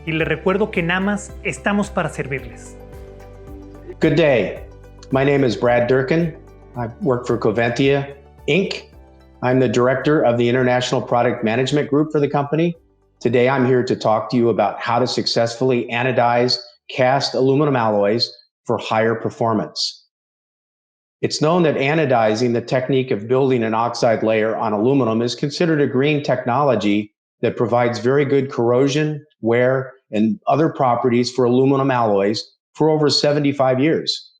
y les recuerdo que en AMAS estamos para servirles. Good day. My name is Brad Durkin. I work for Coventya, Inc. I'm the director of the International Product Management Group for the company. Today, I'm here to talk to you about how to successfully anodize cast aluminum alloys for higher performance. It's known that anodizing, the technique of building an oxide layer on aluminum, is considered a green technology that provides very good corrosion, wear, and other properties for aluminum alloys for over 75 years.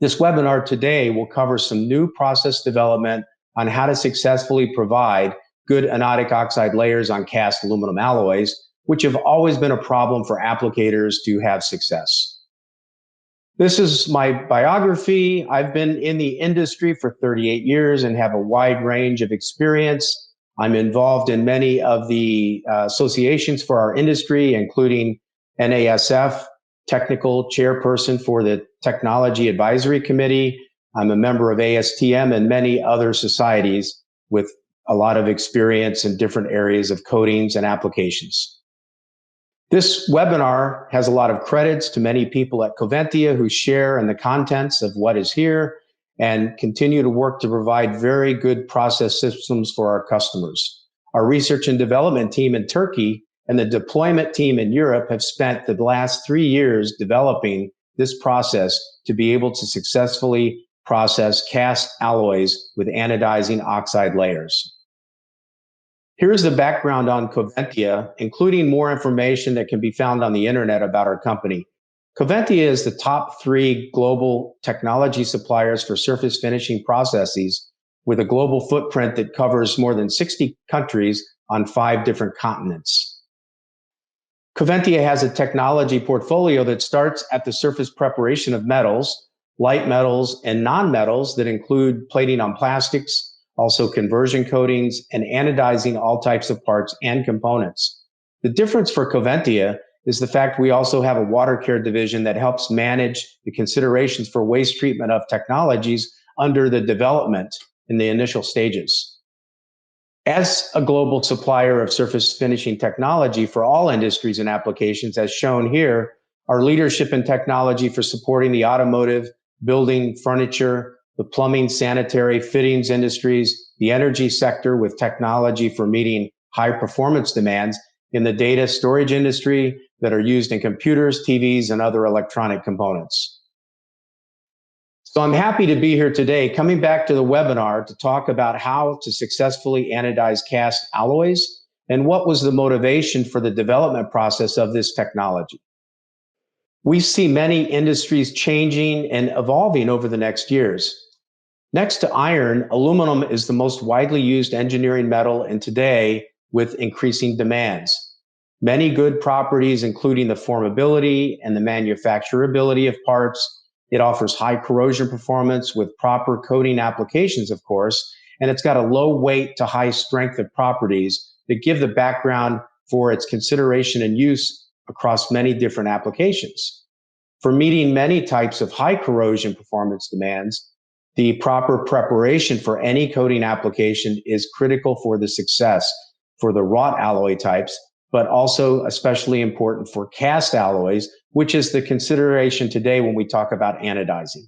This webinar today will cover some new process development on how to successfully provide good anodic oxide layers on cast aluminum alloys, which have always been a problem for applicators to have success. This is my biography. I've been in the industry for 38 years and have a wide range of experience. I'm involved in many of the associations for our industry, including NASF, technical chairperson for the Technology Advisory Committee. I'm a member of ASTM and many other societies with a lot of experience in different areas of coatings and applications. This webinar has a lot of credits to many people at Coventya who share in the contents of what is here and continue to work to provide very good process systems for our customers. Our research and development team in Turkey and the deployment team in Europe have spent the last 3 years developing this process to be able to successfully process cast alloys with anodizing oxide layers. Here's the background on Coventya, including more information that can be found on the internet about our company. Coventya is the top 3 global technology suppliers for surface finishing processes with a global footprint that covers more than 60 countries on 5 different continents. Coventya has a technology portfolio that starts at the surface preparation of metals, light metals, and non-metals that include plating on plastics, also conversion coatings, and anodizing all types of parts and components. The difference for Coventya is the fact we also have a water care division that helps manage the considerations for waste treatment of technologies under the development in the initial stages. As a global supplier of surface finishing technology for all industries and applications, as shown here, our leadership in technology for supporting the automotive, building, furniture, the plumbing, sanitary, fittings industries, the energy sector with technology for meeting high performance demands in the data storage industry that are used in computers, TVs, and other electronic components. So I'm happy to be here today, coming back to the webinar to talk about how to successfully anodize cast alloys and what was the motivation for the development process of this technology. We see many industries changing and evolving over the next years. Next to iron, aluminum is the most widely used engineering metal, and today with increasing demands. Many good properties, including the formability and the manufacturability of parts. It offers high corrosion performance with proper coating applications, of course, and it's got a low weight to high strength of properties that give the background for its consideration and use across many different applications. For meeting many types of high corrosion performance demands, the proper preparation for any coating application is critical for the success for the wrought alloy types, but also especially important for cast alloys, which is the consideration today when we talk about anodizing.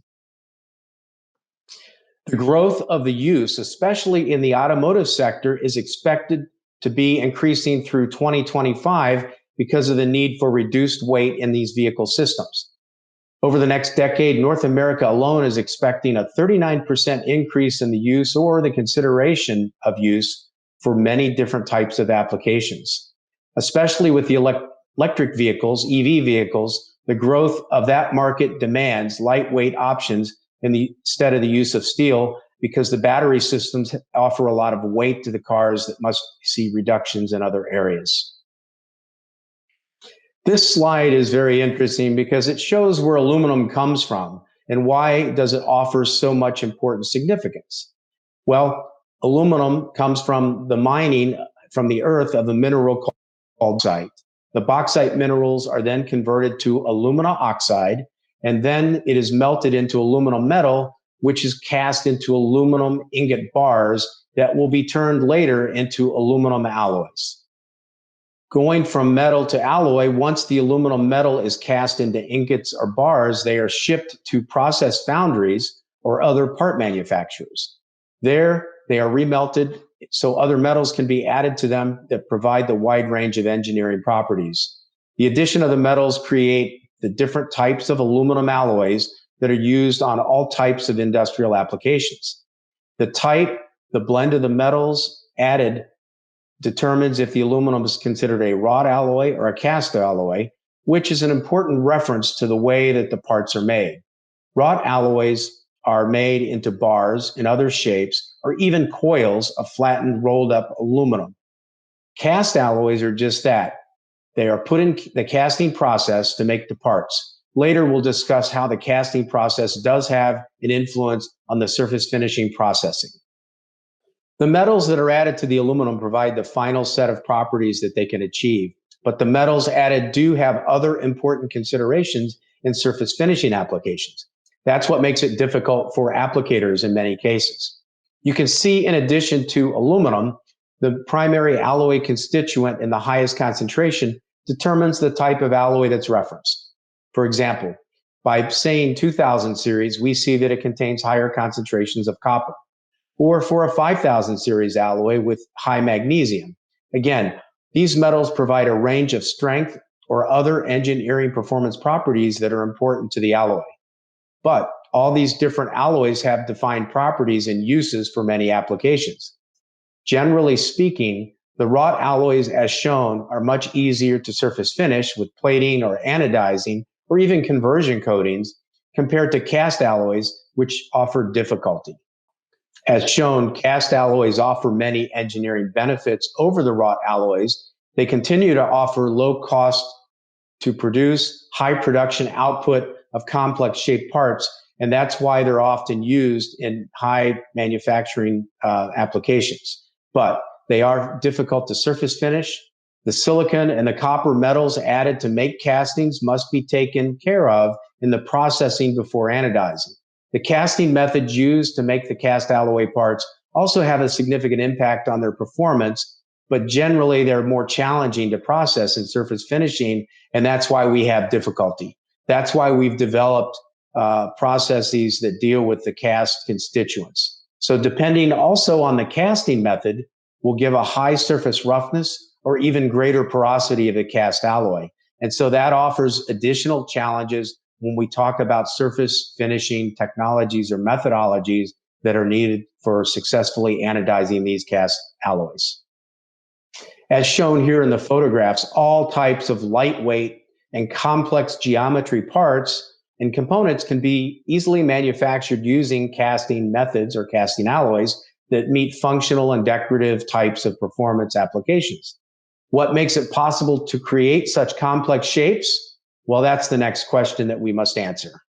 The growth of the use, especially in the automotive sector, is expected to be increasing through 2025 because of the need for reduced weight in these vehicle systems. Over the next decade, North America alone is expecting a 39% increase in the use or the consideration of use for many different types of applications. Especially with the electric vehicles, EV vehicles, the growth of that market demands lightweight options instead of the use of steel because the battery systems offer a lot of weight to the cars that must see reductions in other areas. This slide is very interesting because it shows where aluminum comes from and why does it offer so much important significance. Well, aluminum comes from the mining from the earth of a mineral called bauxite. The bauxite minerals are then converted to alumina oxide, and then it is melted into aluminum metal, which is cast into aluminum ingot bars that will be turned later into aluminum alloys. Going from metal to alloy, once the aluminum metal is cast into ingots or bars, they are shipped to process foundries or other part manufacturers. There, they are remelted so other metals can be added to them that provide the wide range of engineering properties. The addition of the metals create the different types of aluminum alloys that are used on all types of industrial applications. The type, the blend of the metals added determines if the aluminum is considered a wrought alloy or a cast alloy, which is an important reference to the way that the parts are made. Wrought alloys are made into bars and other shapes, or even coils of flattened, rolled up aluminum. Cast alloys are just that. They are put in the casting process to make the parts. Later, we'll discuss how the casting process does have an influence on the surface finishing processing. The metals that are added to the aluminum provide the final set of properties that they can achieve, but the metals added do have other important considerations in surface finishing applications. That's what makes it difficult for applicators in many cases. You can see, in addition to aluminum, the primary alloy constituent in the highest concentration determines the type of alloy that's referenced. For example, by saying 2000 series, we see that it contains higher concentrations of copper. Or for a 5000 series alloy with high magnesium. Again, these metals provide a range of strength or other engineering performance properties that are important to the alloy. But all these different alloys have defined properties and uses for many applications. Generally speaking, the wrought alloys, as shown, are much easier to surface finish with plating or anodizing or even conversion coatings compared to cast alloys, which offer difficulty. As shown, cast alloys offer many engineering benefits over the wrought alloys. They continue to offer low cost to produce, high production output of complex shaped parts, and that's why they're often used in high manufacturing applications. But they are difficult to surface finish. The silicon and the copper metals added to make castings must be taken care of in the processing before anodizing. The casting methods used to make the cast alloy parts also have a significant impact on their performance, but generally they're more challenging to process in surface finishing, and that's why we have difficulty. That's why we've developed processes that deal with the cast constituents. So depending also on the casting method, will give a high surface roughness or even greater porosity of the cast alloy. And so that offers additional challenges when we talk about surface finishing technologies or methodologies that are needed for successfully anodizing these cast alloys. As shown here in the photographs, all types of lightweight and complex geometry parts and components can be easily manufactured using casting methods or casting alloys that meet functional and decorative types of performance applications. What makes it possible to create such complex shapes? Well, that's the next question that we must answer.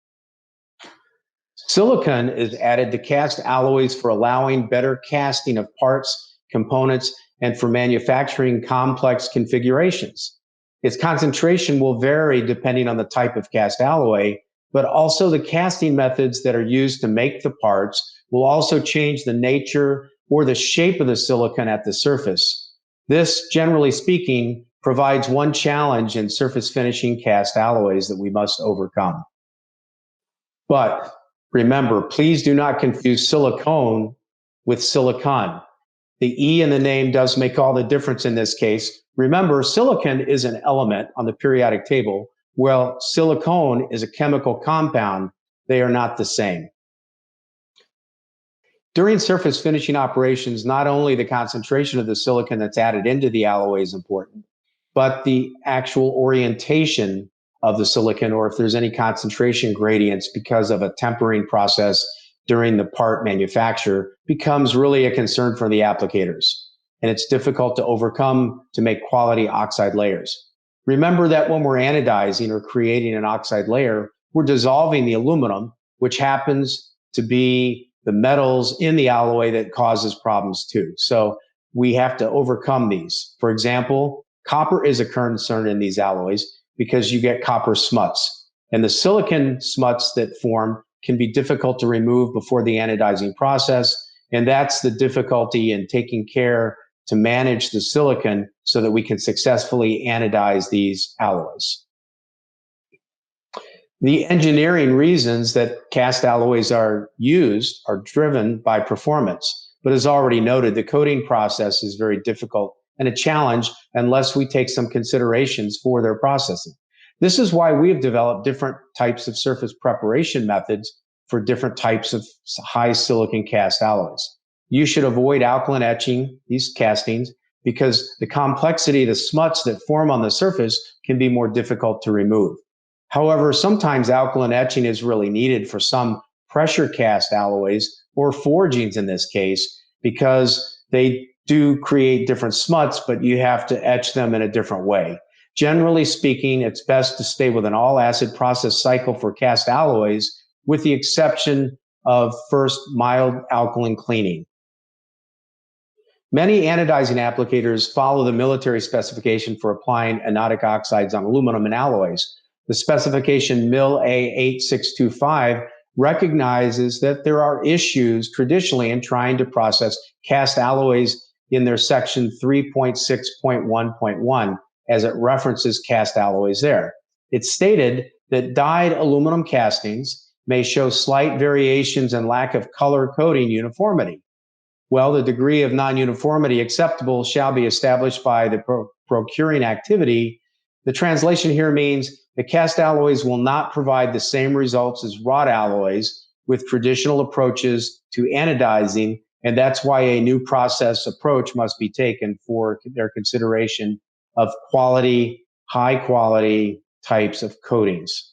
Silicon is added to cast alloys for allowing better casting of parts, components, and for manufacturing complex configurations. Its concentration will vary depending on the type of cast alloy, but also the casting methods that are used to make the parts will also change the nature or the shape of the silicon at the surface. This, generally speaking, provides one challenge in surface finishing cast alloys that we must overcome. But remember, please do not confuse silicone with silicon. The E in the name does make all the difference in this case. Remember, silicon is an element on the periodic table, while silicone is a chemical compound. They are not the same. During surface finishing operations, not only the concentration of the silicon that's added into the alloy is important, but the actual orientation of the silicon, or if there's any concentration gradients because of a tempering process during the part manufacture, becomes really a concern for the applicators. And it's difficult to overcome to make quality oxide layers. Remember that when we're anodizing or creating an oxide layer, we're dissolving the aluminum, which happens to be the metals in the alloy that causes problems too. So we have to overcome these. For example, copper is a concern in these alloys because you get copper smuts. And the silicon smuts that form can be difficult to remove before the anodizing process. And that's the difficulty in taking care to manage the silicon so that we can successfully anodize these alloys. The engineering reasons that cast alloys are used are driven by performance, but as already noted, the coating process is very difficult and a challenge unless we take some considerations for their processing. This is why we have developed different types of surface preparation methods for different types of high silicon cast alloys. You should avoid alkaline etching these castings because the complexity of the smuts that form on the surface can be more difficult to remove. However, sometimes alkaline etching is really needed for some pressure cast alloys or forgings in this case, because they do create different smuts, but you have to etch them in a different way. Generally speaking, it's best to stay with an all-acid process cycle for cast alloys, with the exception of first mild alkaline cleaning. Many anodizing applicators follow the military specification for applying anodic oxides on aluminum and alloys. The specification MIL A8625 recognizes that there are issues traditionally in trying to process cast alloys in their section 3.6.1.1, as it references cast alloys there. It's stated that dyed aluminum castings may show slight variations and lack of color coding uniformity. Well, the degree of non-uniformity acceptable shall be established by the procuring activity. The translation here means the cast alloys will not provide the same results as wrought alloys with traditional approaches to anodizing, and that's why a new process approach must be taken for their consideration of quality, high quality types of coatings.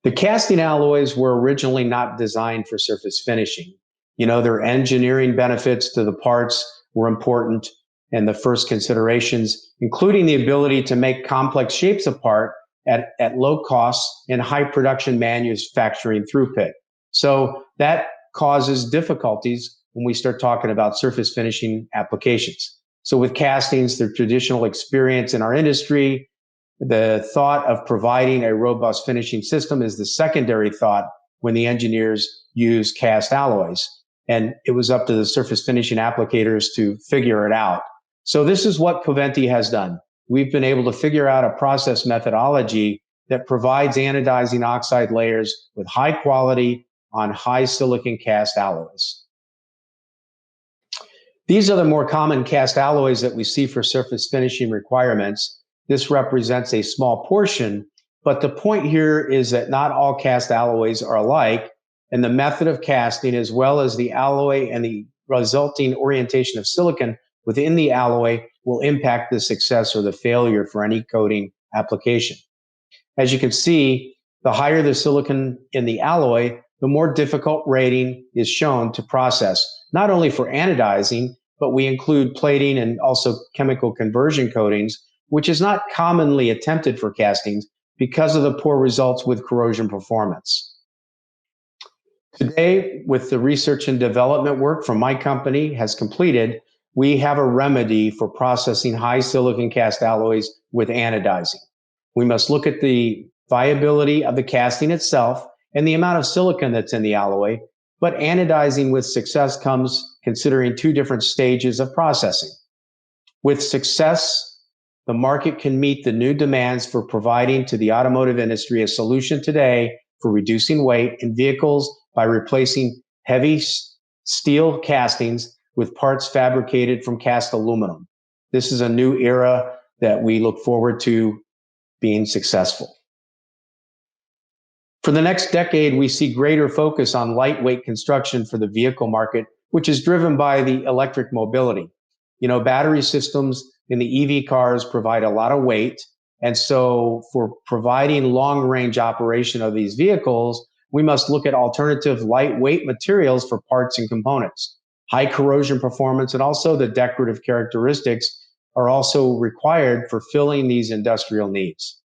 The casting alloys were originally not designed for surface finishing. Their engineering benefits to the parts were important, and the first considerations, including the ability to make complex shapes apart at low costs and high production manufacturing throughput. So that causes difficulties when we start talking about surface finishing applications. So with castings, the traditional experience in our industry, the thought of providing a robust finishing system is the secondary thought when the engineers use cast alloys. And it was up to the surface finishing applicators to figure it out. So this is what Coventya has done. We've been able to figure out a process methodology that provides anodizing oxide layers with high quality on high silicon cast alloys. These are the more common cast alloys that we see for surface finishing requirements. This represents a small portion, but the point here is that not all cast alloys are alike, and the method of casting, as well as the alloy and the resulting orientation of silicon within the alloy, will impact the success or the failure for any coating application. As you can see, the higher the silicon in the alloy, the more difficult rating is shown to process, not only for anodizing, but we include plating and also chemical conversion coatings, which is not commonly attempted for castings because of the poor results with corrosion performance. Today, with the research and development work from my company has completed, we have a remedy for processing high silicon cast alloys with anodizing. We must look at the viability of the casting itself and the amount of silicon that's in the alloy, but anodizing with success comes considering two different stages of processing. With success, the market can meet the new demands for providing to the automotive industry a solution today for reducing weight in vehicles by replacing heavy steel castings with parts fabricated from cast aluminum. This is a new era that we look forward to being successful. For the next decade, we see greater focus on lightweight construction for the vehicle market, which is driven by the electric mobility. Battery systems in the EV cars provide a lot of weight. And so for providing long-range operation of these vehicles, we must look at alternative lightweight materials for parts and components. High corrosion performance and also the decorative characteristics are also required for filling these industrial needs.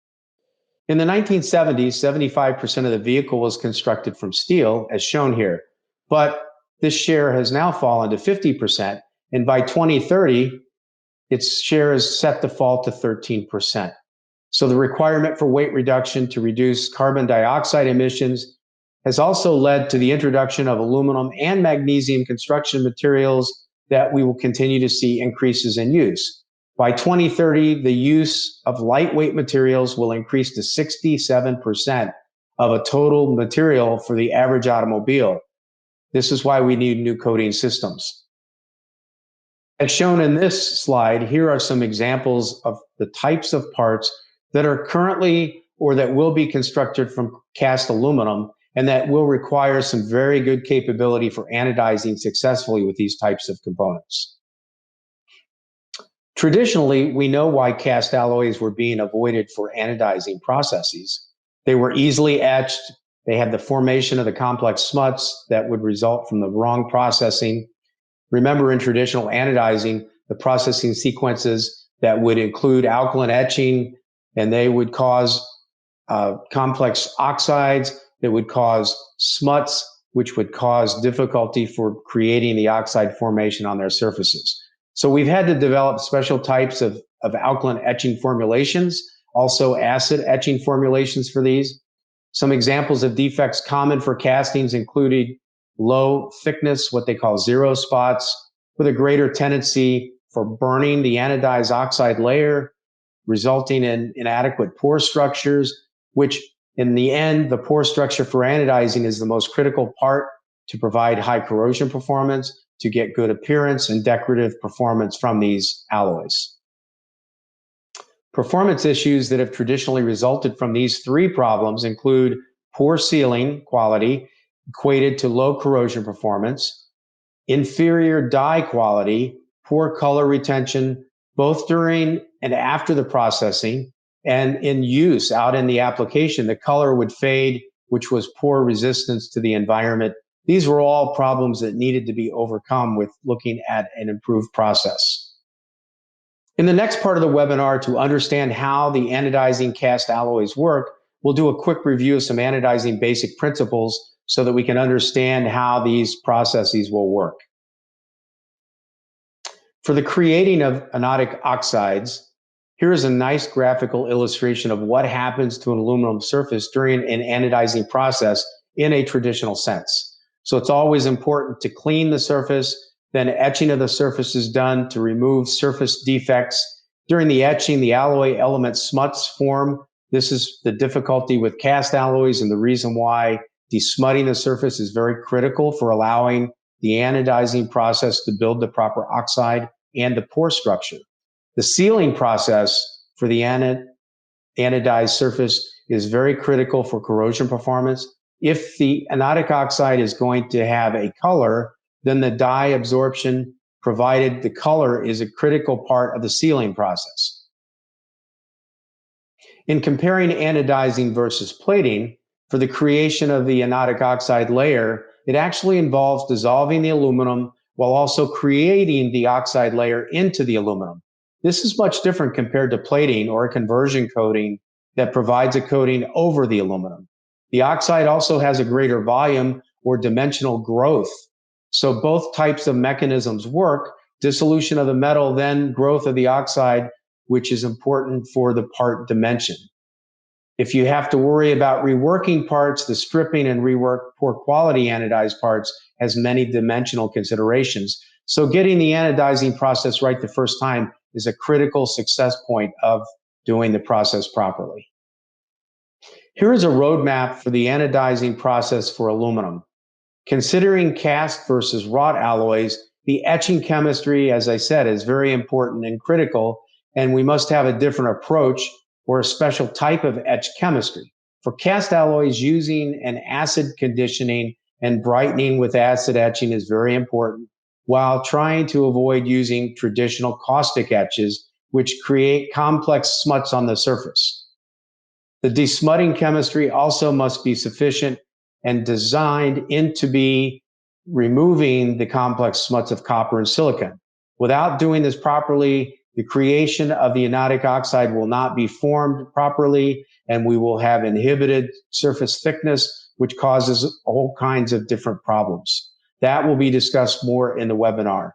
In the 1970s, 75% of the vehicle was constructed from steel, as shown here, but this share has now fallen to 50%, and by 2030, its share is set to fall to 13%. So the requirement for weight reduction to reduce carbon dioxide emissions has also led to the introduction of aluminum and magnesium construction materials that we will continue to see increases in use. By 2030, the use of lightweight materials will increase to 67% of a total material for the average automobile. This is why we need new coating systems. As shown in this slide, here are some examples of the types of parts that are currently or that will be constructed from cast aluminum and that will require some very good capability for anodizing successfully with these types of components. Traditionally, we know why cast alloys were being avoided for anodizing processes. They were easily etched. They had the formation of the complex smuts that would result from the wrong processing. Remember, in traditional anodizing, the processing sequences that would include alkaline etching, and they would cause complex oxides that would cause smuts, which would cause difficulty for creating the oxide formation on their surfaces. So we've had to develop special types of alkaline etching formulations, also acid etching formulations for these. Some examples of defects common for castings included low thickness, what they call zero spots, with a greater tendency for burning the anodized oxide layer, resulting in inadequate pore structures, which in the end, the pore structure for anodizing is the most critical part to provide high corrosion performance, to get good appearance and decorative performance from these alloys. Performance issues that have traditionally resulted from these three problems include poor sealing quality, equated to low corrosion performance, inferior dye quality, poor color retention, both during and after the processing, and in use out in the application, the color would fade, which was poor resistance to the environment. These were all problems that needed to be overcome with looking at an improved process. In the next part of the webinar, to understand how the anodizing cast alloys work, we'll do a quick review of some anodizing basic principles so that we can understand how these processes will work. For the creating of anodic oxides, here is a nice graphical illustration of what happens to an aluminum surface during an anodizing process in a traditional sense. So it's always important to clean the surface, then etching of the surface is done to remove surface defects. During the etching, the alloy element smuts form. This is the difficulty with cast alloys and the reason why desmutting the surface is very critical for allowing the anodizing process to build the proper oxide and the pore structure. The sealing process for the anodized surface is very critical for corrosion performance. If the anodic oxide is going to have a color, then the dye absorption, provided the color, is a critical part of the sealing process. In comparing anodizing versus plating, for the creation of the anodic oxide layer, it actually involves dissolving the aluminum while also creating the oxide layer into the aluminum. This is much different compared to plating or a conversion coating that provides a coating over the aluminum. The oxide also has a greater volume or dimensional growth. So both types of mechanisms work. Dissolution of the metal, then growth of the oxide, which is important for the part dimension. If you have to worry about reworking parts, the stripping and rework poor quality anodized parts has many dimensional considerations. So getting the anodizing process right the first time is a critical success point of doing the process properly. Here is a roadmap for the anodizing process for aluminum. Considering cast versus wrought alloys, the etching chemistry, as I said, is very important and critical, and we must have a different approach or a special type of etch chemistry. For cast alloys, using an acid conditioning and brightening with acid etching is very important, while trying to avoid using traditional caustic etches, which create complex smuts on the surface. The desmutting chemistry also must be sufficient and designed into be removing the complex smuts of copper and silicon. Without doing this properly, the creation of the anodic oxide will not be formed properly, and we will have inhibited surface thickness, which causes all kinds of different problems. That will be discussed more in the webinar.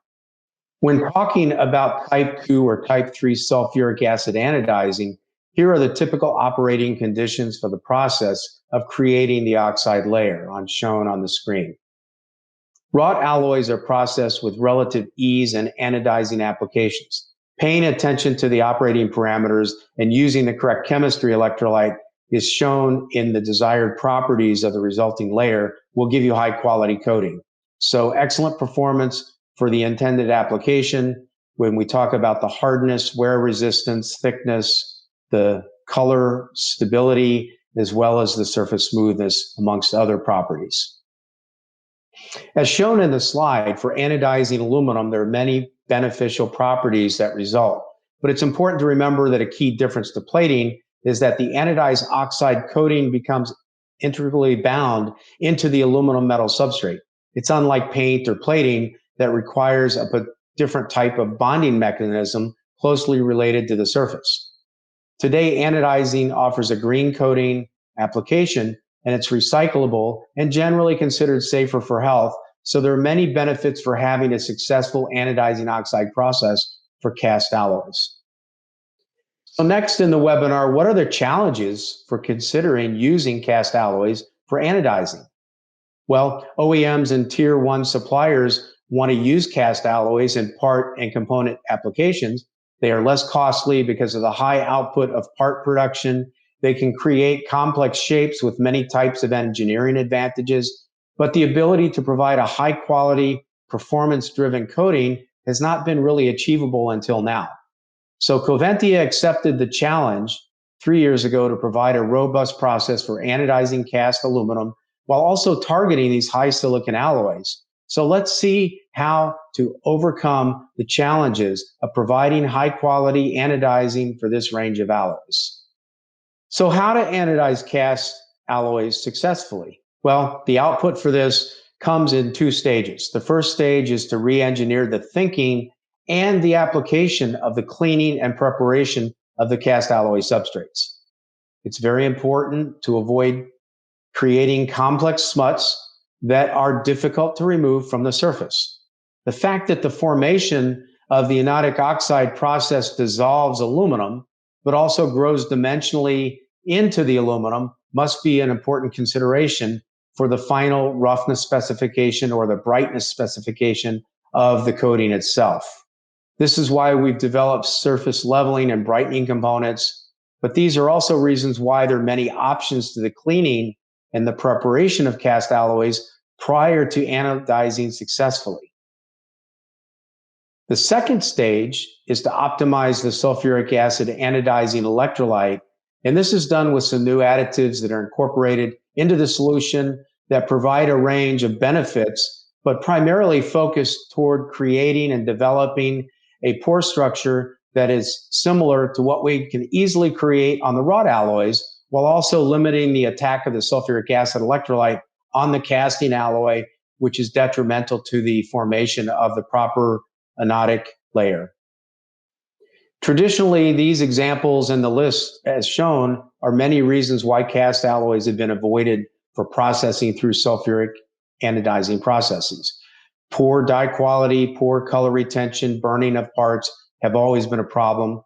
When talking about type 2 or type 3 sulfuric acid anodizing, here are the typical operating conditions for the process of creating the oxide layer shown on the screen. Wrought alloys are processed with relative ease and anodizing applications. Paying attention to the operating parameters and using the correct chemistry electrolyte is shown in the desired properties of the resulting layer will give you high quality coating. So excellent performance for the intended application. When we talk about the hardness, wear resistance, thickness, the color, stability, as well as the surface smoothness, amongst other properties. As shown in the slide, for anodizing aluminum, there are many beneficial properties that result. But it's important to remember that a key difference to plating is that the anodized oxide coating becomes integrally bound into the aluminum metal substrate. It's unlike paint or plating that requires a different type of bonding mechanism closely related to the surface. Today, anodizing offers a green coating application, and it's recyclable and generally considered safer for health. So there are many benefits for having a successful anodizing oxide process for cast alloys. So next in the webinar, what are the challenges for considering using cast alloys for anodizing? Well, OEMs and tier one suppliers want to use cast alloys in part and component applications. They are less costly because of the high output of part production. They can create complex shapes with many types of engineering advantages, but the ability to provide a high quality, performance-driven coating has not been really achievable until now. So Coventya accepted the challenge 3 years ago to provide a robust process for anodizing cast aluminum while also targeting these high silicon alloys. So let's see how to overcome the challenges of providing high quality anodizing for this range of alloys. So how to anodize cast alloys successfully? Well, the output for this comes in 2 stages. The first stage is to re-engineer the thinking and the application of the cleaning and preparation of the cast alloy substrates. It's very important to avoid creating complex smuts that are difficult to remove from the surface. The fact that the formation of the anodic oxide process dissolves aluminum, but also grows dimensionally into the aluminum must be an important consideration for the final roughness specification or the brightness specification of the coating itself. This is why we've developed surface leveling and brightening components, but these are also reasons why there are many options to the cleaning and the preparation of cast alloys prior to anodizing successfully. The second stage is to optimize the sulfuric acid anodizing electrolyte, and this is done with some new additives that are incorporated into the solution that provide a range of benefits, but primarily focused toward creating and developing a pore structure that is similar to what we can easily create on the wrought alloys, while also limiting the attack of the sulfuric acid electrolyte on the casting alloy, which is detrimental to the formation of the proper anodic layer. Traditionally, these examples in the list as shown are many reasons why cast alloys have been avoided for processing through sulfuric anodizing processes. Poor dye quality, poor color retention, burning of parts have always been a problem.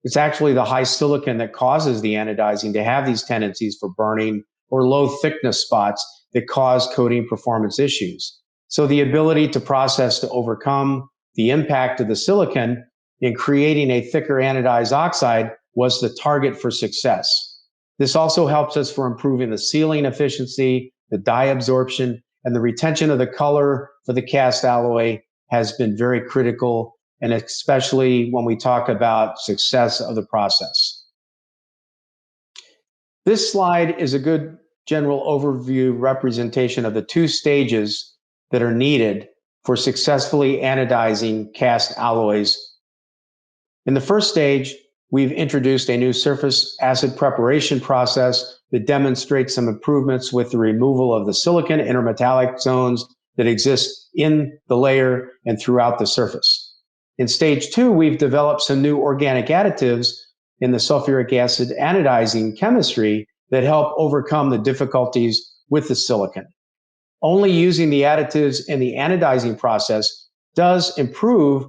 It's actually the high silicon that causes the anodizing to have these tendencies for burning or low thickness spots that cause coating performance issues. So the ability to process to overcome the impact of the silicon in creating a thicker anodized oxide was the target for success. This also helps us for improving the sealing efficiency, the dye absorption, and the retention of the color for the cast alloy has been very critical, and especially when we talk about success of the process. This slide is a good general overview representation of the 2 stages that are needed for successfully anodizing cast alloys. In the first stage, we've introduced a new surface acid preparation process that demonstrates some improvements with the removal of the silicon intermetallic zones that exist in the layer and throughout the surface. In stage 2, we've developed some new organic additives in the sulfuric acid anodizing chemistry that help overcome the difficulties with the silicon. Only using the additives in the anodizing process does improve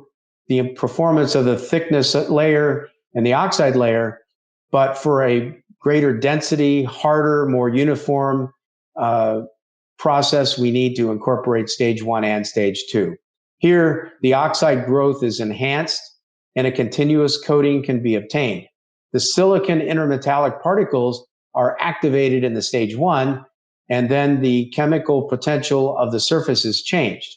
the performance of the thickness layer and the oxide layer, but for a greater density, harder, more uniform process we need to incorporate stage 1 and stage 2. Here, the oxide growth is enhanced and a continuous coating can be obtained. The silicon intermetallic particles are activated in the stage 1, and then the chemical potential of the surface is changed.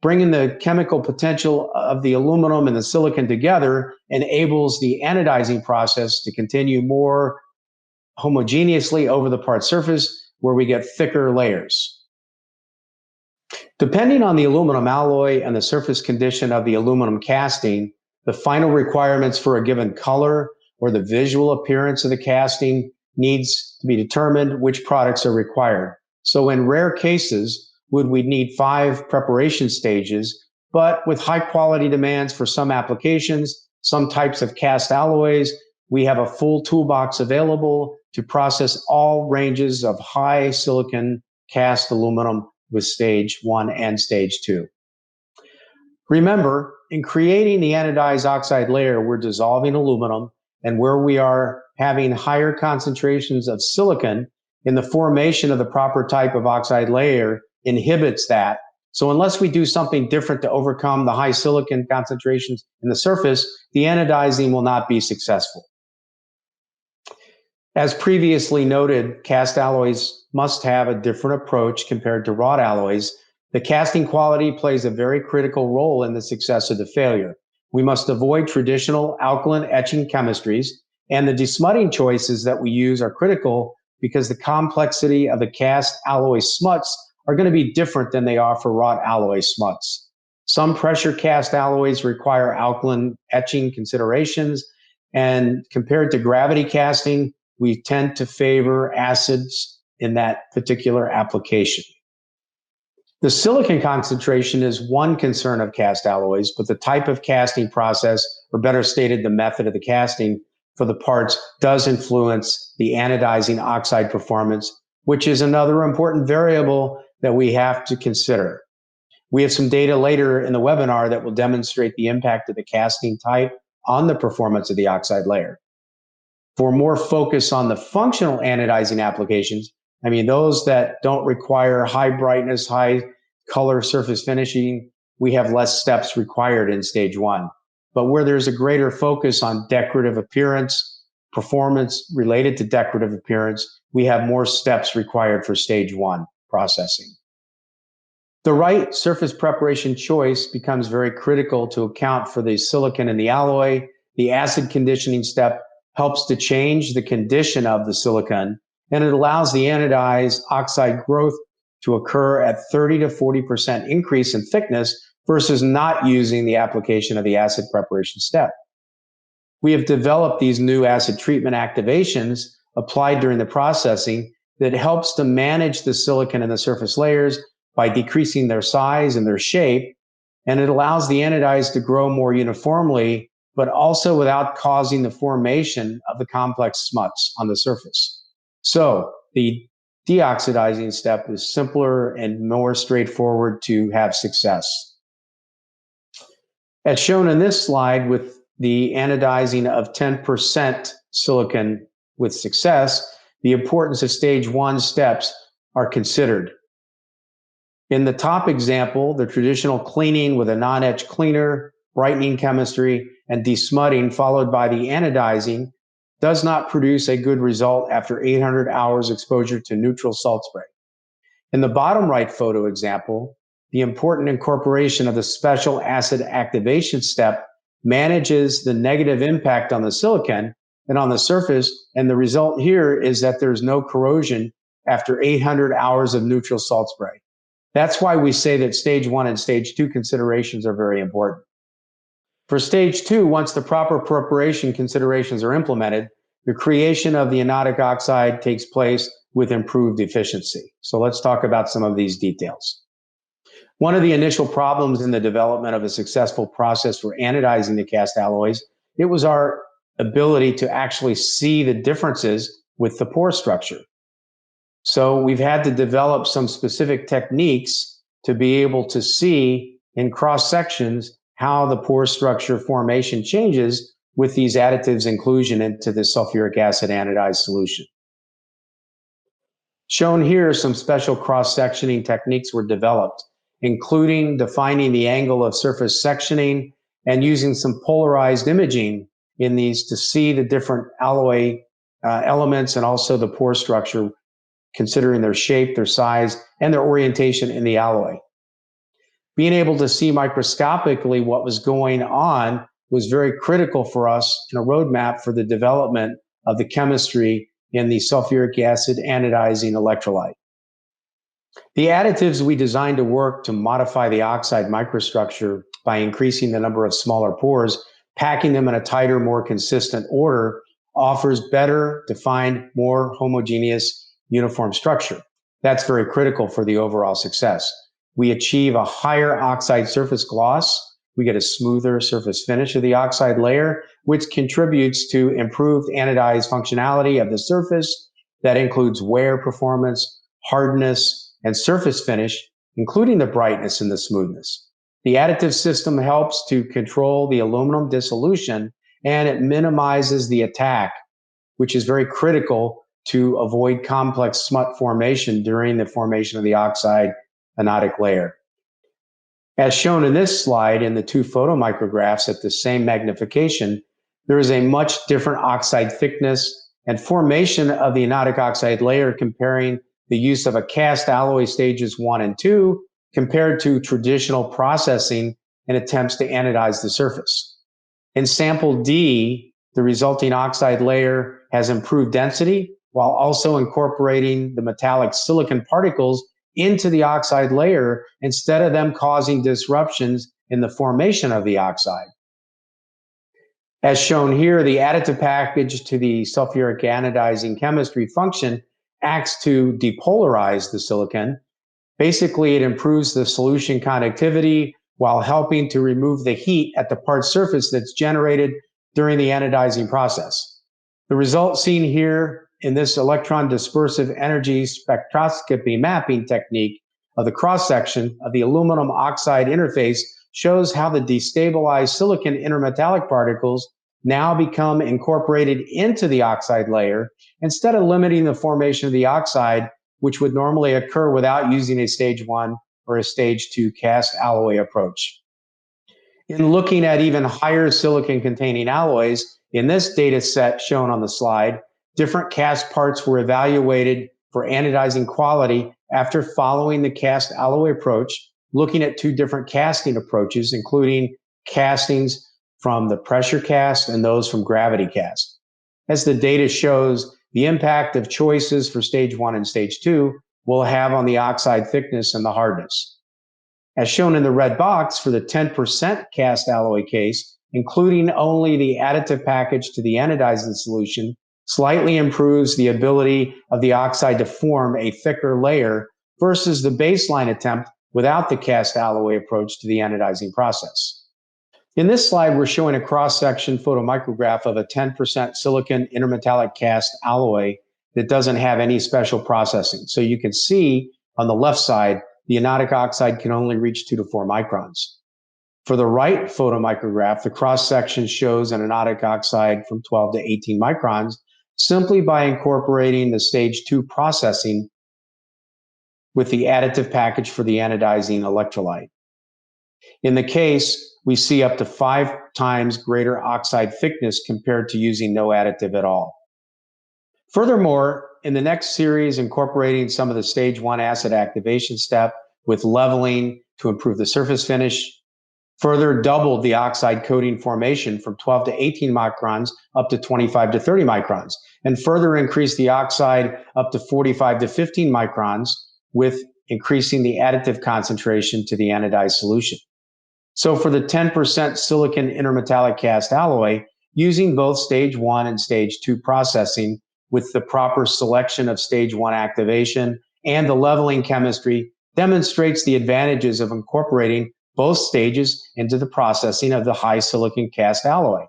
Bringing the chemical potential of the aluminum and the silicon together enables the anodizing process to continue more homogeneously over the part surface, where we get thicker layers. Depending on the aluminum alloy and the surface condition of the aluminum casting, the final requirements for a given color or the visual appearance of the casting needs to be determined which products are required. So in rare cases, would we need 5 preparation stages, but with high quality demands for some applications, some types of cast alloys, we have a full toolbox available to process all ranges of high silicon cast aluminum with stage 1 and stage 2. Remember, in creating the anodized oxide layer, we're dissolving aluminum, and where we are having higher concentrations of silicon in the formation of the proper type of oxide layer inhibits that. So unless we do something different to overcome the high silicon concentrations in the surface, the anodizing will not be successful. As previously noted, cast alloys must have a different approach compared to wrought alloys. The casting quality plays a very critical role in the success of the failure. We must avoid traditional alkaline etching chemistries, and the desmutting choices that we use are critical because the complexity of the cast alloy smuts are going to be different than they are for wrought alloy smuts. Some pressure cast alloys require alkaline etching considerations, and compared to gravity casting, we tend to favor acids in that particular application. The silicon concentration is one concern of cast alloys, but the type of casting process, or better stated, the method of the casting for the parts, does influence the anodizing oxide performance, which is another important variable that we have to consider. We have some data later in the webinar that will demonstrate the impact of the casting type on the performance of the oxide layer. For more focus on the functional anodizing applications, those that don't require high brightness, high color surface finishing, we have less steps required in stage 1. But where there's a greater focus on decorative appearance, performance related to decorative appearance, we have more steps required for stage 1 processing. The right surface preparation choice becomes very critical to account for the silicon in the alloy. The acid conditioning step helps to change the condition of the silicon, and it allows the anodized oxide growth to occur at 30 to 40% increase in thickness versus not using the application of the acid preparation step. We have developed these new acid treatment activations applied during the processing that helps to manage the silicon in the surface layers by decreasing their size and their shape, and it allows the anodized to grow more uniformly, but also without causing the formation of the complex smuts on the surface. So the deoxidizing step is simpler and more straightforward to have success. As shown in this slide, with the anodizing of 10% silicon with success, the importance of stage 1 steps are considered. In the top example, the traditional cleaning with a non-etch cleaner, brightening chemistry, and desmutting followed by the anodizing does not produce a good result after 800 hours exposure to neutral salt spray. In the bottom right photo example, the important incorporation of the special acid activation step manages the negative impact on the silicon and on the surface, and the result here is that there's no corrosion after 800 hours of neutral salt spray. That's why we say that stage 1 and stage 2 considerations are very important. For stage 2, once the proper preparation considerations are implemented, the creation of the anodic oxide takes place with improved efficiency. So let's talk about some of these details. One of the initial problems in the development of a successful process for anodizing the cast alloys, it was our ability to actually see the differences with the pore structure. So we've had to develop some specific techniques to be able to see in cross sections how the pore structure formation changes with these additives inclusion into the sulfuric acid anodized solution. Shown here, some special cross-sectioning techniques were developed, including defining the angle of surface sectioning and using some polarized imaging in these to see the different alloy elements and also the pore structure, considering their shape, their size, and their orientation in the alloy. Being able to see microscopically what was going on was very critical for us in a roadmap for the development of the chemistry in the sulfuric acid anodizing electrolyte. The additives we designed to work to modify the oxide microstructure by increasing the number of smaller pores, packing them in a tighter, more consistent order, offers better defined, more homogeneous, uniform structure. That's very critical for the overall success. We achieve a higher oxide surface gloss. We get a smoother surface finish of the oxide layer, which contributes to improved anodized functionality of the surface. That includes wear performance, hardness, and surface finish, including the brightness and the smoothness. The additive system helps to control the aluminum dissolution, and it minimizes the attack, which is very critical to avoid complex smut formation during the formation of the oxide anodic layer. As shown in this slide in the two photomicrographs at the same magnification, there is a much different oxide thickness and formation of the anodic oxide layer comparing the use of a cast alloy stages 1 and 2 compared to traditional processing in attempts to anodize the surface. In sample D, the resulting oxide layer has improved density while also incorporating the metallic silicon particles into the oxide layer instead of them causing disruptions in the formation of the oxide. As shown here, the additive package to the sulfuric anodizing chemistry function acts to depolarize the silicon. Basically, it improves the solution conductivity while helping to remove the heat at the part surface that's generated during the anodizing process. The result seen here in this electron dispersive energy spectroscopy mapping technique of the cross-section of the aluminum oxide interface shows how the destabilized silicon intermetallic particles now become incorporated into the oxide layer instead of limiting the formation of the oxide, which would normally occur without using a stage 1 or a stage 2 cast alloy approach. In looking at even higher silicon containing alloys, in this data set shown on the slide, different cast parts were evaluated for anodizing quality after following the cast alloy approach, looking at two different casting approaches, including castings from the pressure cast and those from gravity cast. As the data shows, the impact of choices for stage 1 and stage 2 will have on the oxide thickness and the hardness. As shown in the red box for the 10% cast alloy case, including only the additive package to the anodizing solution, slightly improves the ability of the oxide to form a thicker layer versus the baseline attempt without the cast alloy approach to the anodizing process. In this slide, we're showing a cross-section photomicrograph of a 10% silicon intermetallic cast alloy that doesn't have any special processing. So you can see on the left side, the anodic oxide can only reach 2 to 4 microns. For the right photomicrograph, the cross-section shows an anodic oxide from 12 to 18 microns simply by incorporating the stage 2 processing with the additive package for the anodizing electrolyte. In the case, we see up to 5 times greater oxide thickness compared to using no additive at all. Furthermore, in the next series, incorporating some of the stage 1 acid activation step with leveling to improve the surface finish, further doubled the oxide coating formation from 12 to 18 microns up to 25 to 30 microns, and further increased the oxide up to 45 to 15 microns with increasing the additive concentration to the anodized solution. So for the 10% silicon intermetallic cast alloy, using both stage 1 and stage 2 processing with the proper selection of stage 1 activation and the leveling chemistry demonstrates the advantages of incorporating both stages into the processing of the high silicon cast alloy.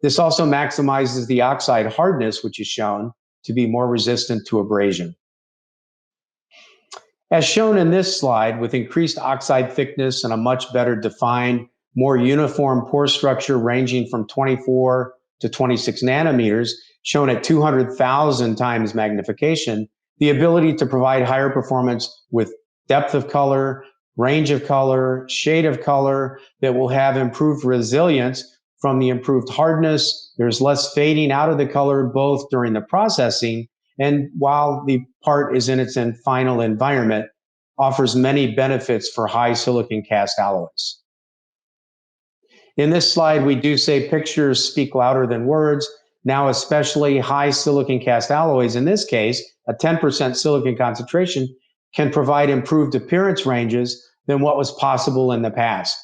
This also maximizes the oxide hardness, which is shown to be more resistant to abrasion. As shown in this slide, with increased oxide thickness and a much better defined, more uniform pore structure ranging from 24 to 26 nanometers, shown at 200,000 times magnification, the ability to provide higher performance with depth of color, range of color, shade of color that will have improved resilience from the improved hardness. There's less fading out of the color both during the processing and while the part is in its final environment, offers many benefits for high silicon cast alloys. In this slide, we do say pictures speak louder than words. Now, especially high silicon cast alloys, in this case, a 10% silicon concentration can provide improved appearance ranges than what was possible in the past.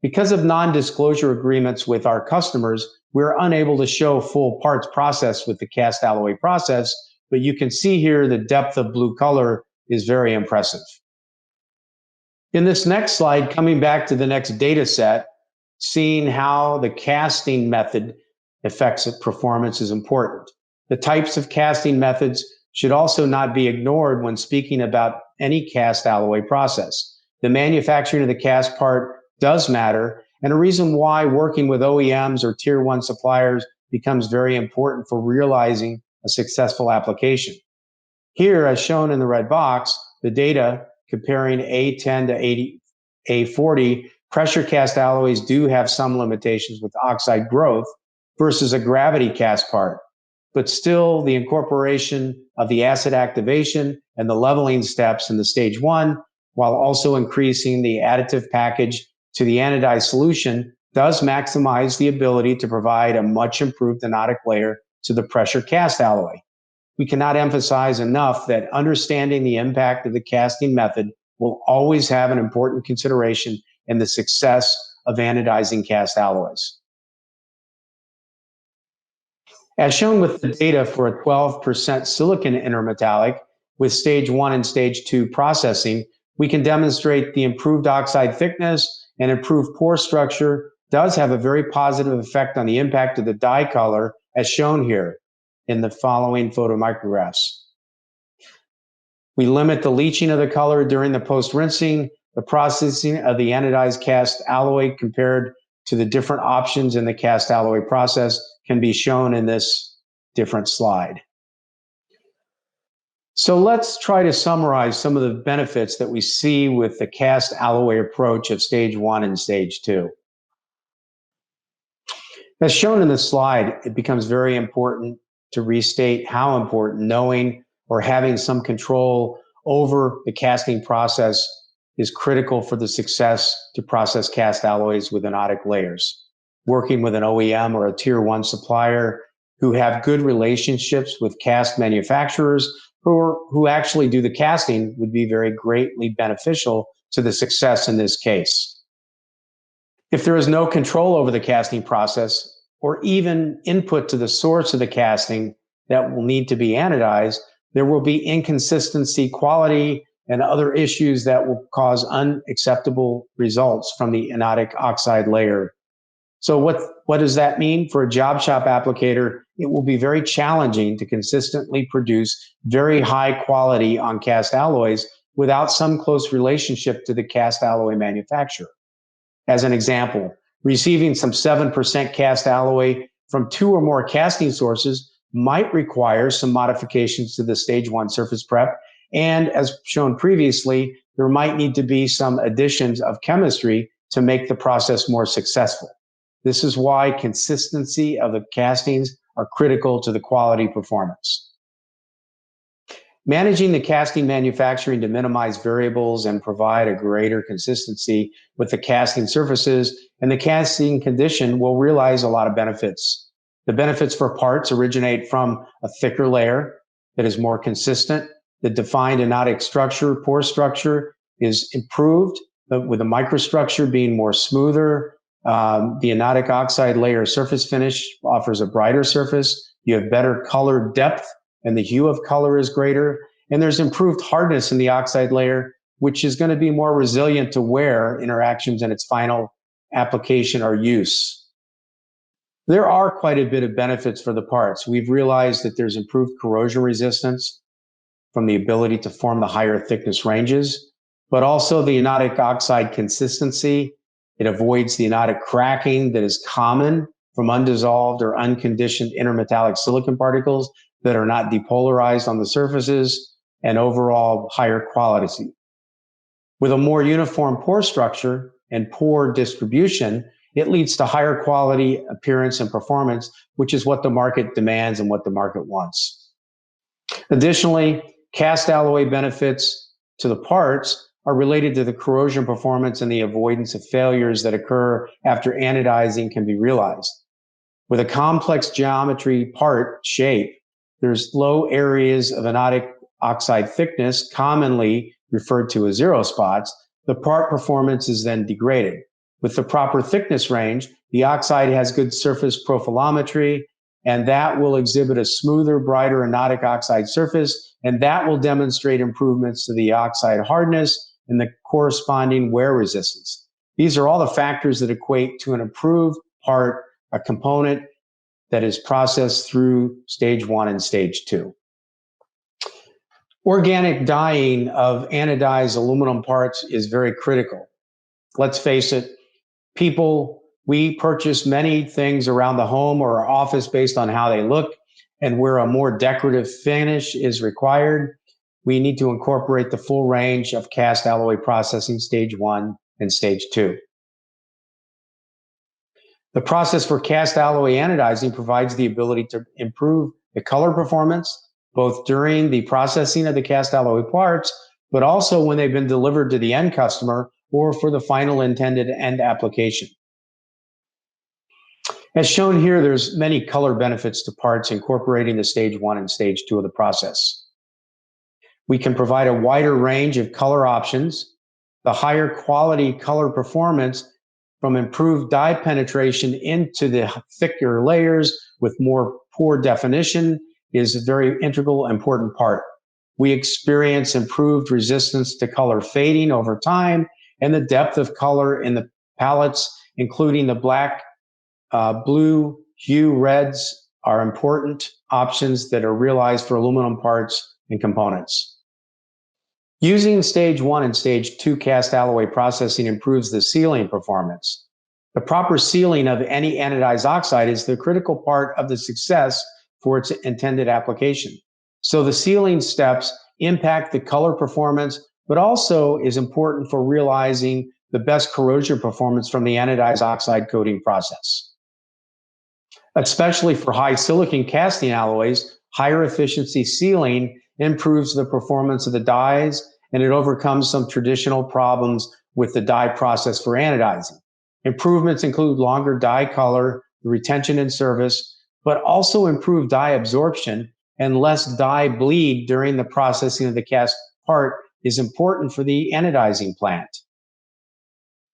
Because of non-disclosure agreements with our customers, we're unable to show full parts processed with the cast alloy process, but you can see here the depth of blue color is very impressive. In this next slide, coming back to the next data set, seeing how the casting method affects performance is important. The types of casting methods should also not be ignored when speaking about any cast alloy process. The manufacturing of the cast part does matter, and a reason why working with OEMs or tier 1 suppliers becomes very important for realizing a successful application. Here, as shown in the red box, the data comparing A10 to A40, pressure cast alloys do have some limitations with oxide growth versus a gravity cast part, but still the incorporation of the acid activation and the leveling steps in the stage 1, while also increasing the additive package to the anodized solution, does maximize the ability to provide a much improved anodic layer to the pressure cast alloy. We cannot emphasize enough that understanding the impact of the casting method will always have an important consideration in the success of anodizing cast alloys. As shown with the data for a 12% silicon intermetallic with stage 1 and stage 2 processing, we can demonstrate the improved oxide thickness and improved pore structure does have a very positive effect on the impact of the dye color as shown here in the following photomicrographs. We limit the leaching of the color during the post-rinsing. The processing of the anodized cast alloy compared to the different options in the cast alloy process can be shown in this different slide. So let's try to summarize some of the benefits that we see with the cast alloy approach of stage 1 and stage 2. As shown in this slide, it becomes very important to restate how important knowing or having some control over the casting process is critical for the success to process cast alloys with anodic layers. Working with an OEM or a tier 1 supplier who have good relationships with cast manufacturers who actually do the casting would be very greatly beneficial to the success in this case. If there is no control over the casting process or even input to the source of the casting that will need to be anodized, there will be inconsistency, quality, and other issues that will cause unacceptable results from the anodic oxide layer. So what does that mean? For a job shop applicator, it will be very challenging to consistently produce very high quality on cast alloys without some close relationship to the cast alloy manufacturer. As an example, receiving some 7% cast alloy from 2 or more casting sources might require some modifications to the stage 1 surface prep. And as shown previously, there might need to be some additions of chemistry to make the process more successful. This is why consistency of the castings are critical to the quality performance. Managing the casting manufacturing to minimize variables and provide a greater consistency with the casting surfaces and the casting condition will realize a lot of benefits. The benefits for parts originate from a thicker layer that is more consistent. The defined anodic structure, pore structure is improved with the microstructure being more smoother. The anodic oxide layer surface finish offers a brighter surface. You have better color depth and the hue of color is greater. And there's improved hardness in the oxide layer, which is going to be more resilient to wear interactions in its final application or use. There are quite a bit of benefits for the parts. We've realized that there's improved corrosion resistance from the ability to form the higher thickness ranges, but also the anodic oxide consistency. It avoids the anodic cracking that is common from undissolved or unconditioned intermetallic silicon particles that are not depolarized on the surfaces. and overall higher quality. With a more uniform pore structure and pore distribution, it leads to higher quality, appearance, and performance, which is what the market demands and what the market wants. Additionally, cast alloy benefits to the parts are related to the corrosion performance and the avoidance of failures that occur after anodizing can be realized. With a complex geometry part shape, there's low areas of anodic oxide thickness, commonly referred to as zero spots. The part performance is then degraded. With the proper thickness range, the oxide has good surface profilometry, and that will exhibit a smoother, brighter anodic oxide surface, and that will demonstrate improvements to the oxide hardness and the corresponding wear resistance. These are all the factors that equate to an improved part, a component that is processed through stage 1 and stage 2. Organic dyeing of anodized aluminum parts is very critical. Let's face it, we purchase many things around the home or our office based on how they look, and where a more decorative finish is required, we need to incorporate the full range of cast alloy processing stage 1 and stage 2. The process for cast alloy anodizing provides the ability to improve the color performance, both during the processing of the cast alloy parts, but also when they've been delivered to the end customer or for the final intended end application. As shown here, there's many color benefits to parts incorporating the stage 1 and stage 2 of the process. We can provide a wider range of color options, the higher quality color performance from improved dye penetration into the thicker layers with more pore definition is a very integral, important part. We experience improved resistance to color fading over time, and the depth of color in the palettes, including the black, blue, hue, reds, are important options that are realized for aluminum parts and components. Using stage 1 and stage 2 cast alloy processing improves the sealing performance. The proper sealing of any anodized oxide is the critical part of the success for its intended application. So the sealing steps impact the color performance, but also is important for realizing the best corrosion performance from the anodized oxide coating process. Especially for high silicon casting alloys, higher efficiency sealing improves the performance of the dyes, and it overcomes some traditional problems with the dye process for anodizing. Improvements include longer dye color, retention in service, but also improved dye absorption and less dye bleed during the processing of the cast part is important for the anodizing plant.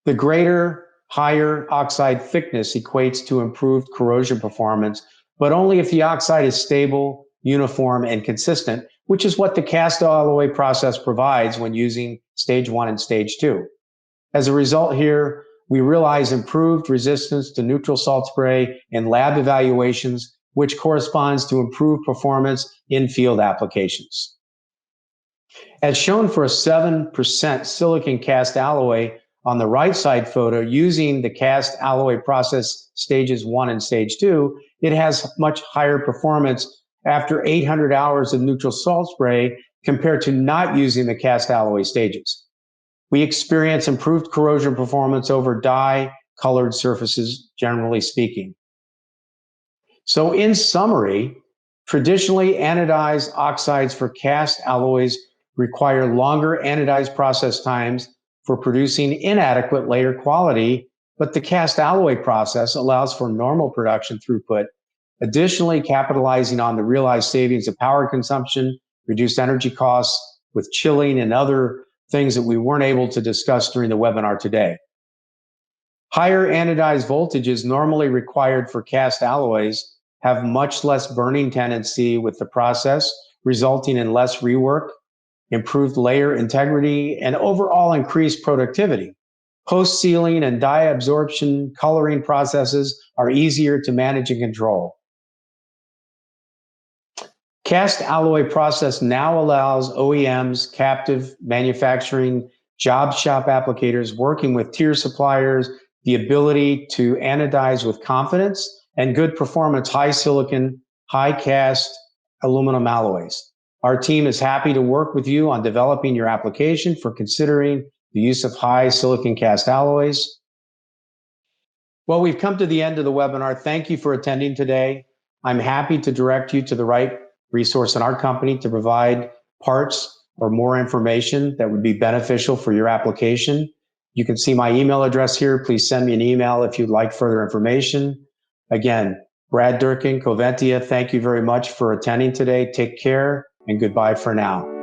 The greater, higher oxide thickness equates to improved corrosion performance, but only if the oxide is stable, uniform, and consistent, which is what the cast alloy process provides when using stage 1 and stage 2. As a result here, we realize improved resistance to neutral salt spray in lab evaluations, which corresponds to improved performance in field applications. As shown for a 7% silicon cast alloy on the right side photo using the cast alloy process stages 1 and stage 2, it has much higher performance after 800 hours of neutral salt spray compared to not using the cast alloy stages. We experience improved corrosion performance over dye-colored surfaces, generally speaking. So in summary, traditionally anodized oxides for cast alloys require longer anodized process times for producing inadequate layer quality, but the cast alloy process allows for normal production throughput, additionally capitalizing on the realized savings of power consumption, reduced energy costs with chilling and other things that we weren't able to discuss during the webinar today. Higher anodized voltages normally required for cast alloys have much less burning tendency with the process, resulting in less rework, improved layer integrity, and overall increased productivity. Post-sealing and dye absorption coloring processes are easier to manage and control. Cast alloy process now allows OEMs, captive manufacturing, job shop applicators working with tier suppliers the ability to anodize with confidence and good performance high silicon, high cast aluminum alloys. Our team is happy to work with you on developing your application for considering the use of high silicon cast alloys. Well, we've come to the end of the webinar. Thank you for attending today. I'm happy to direct you to the right resource in our company to provide parts or more information that would be beneficial for your application. You can see my email address here. Please send me an email if you'd like further information. Again, Brad Durkin, Coventya, thank you very much for attending today. Take care and goodbye for now.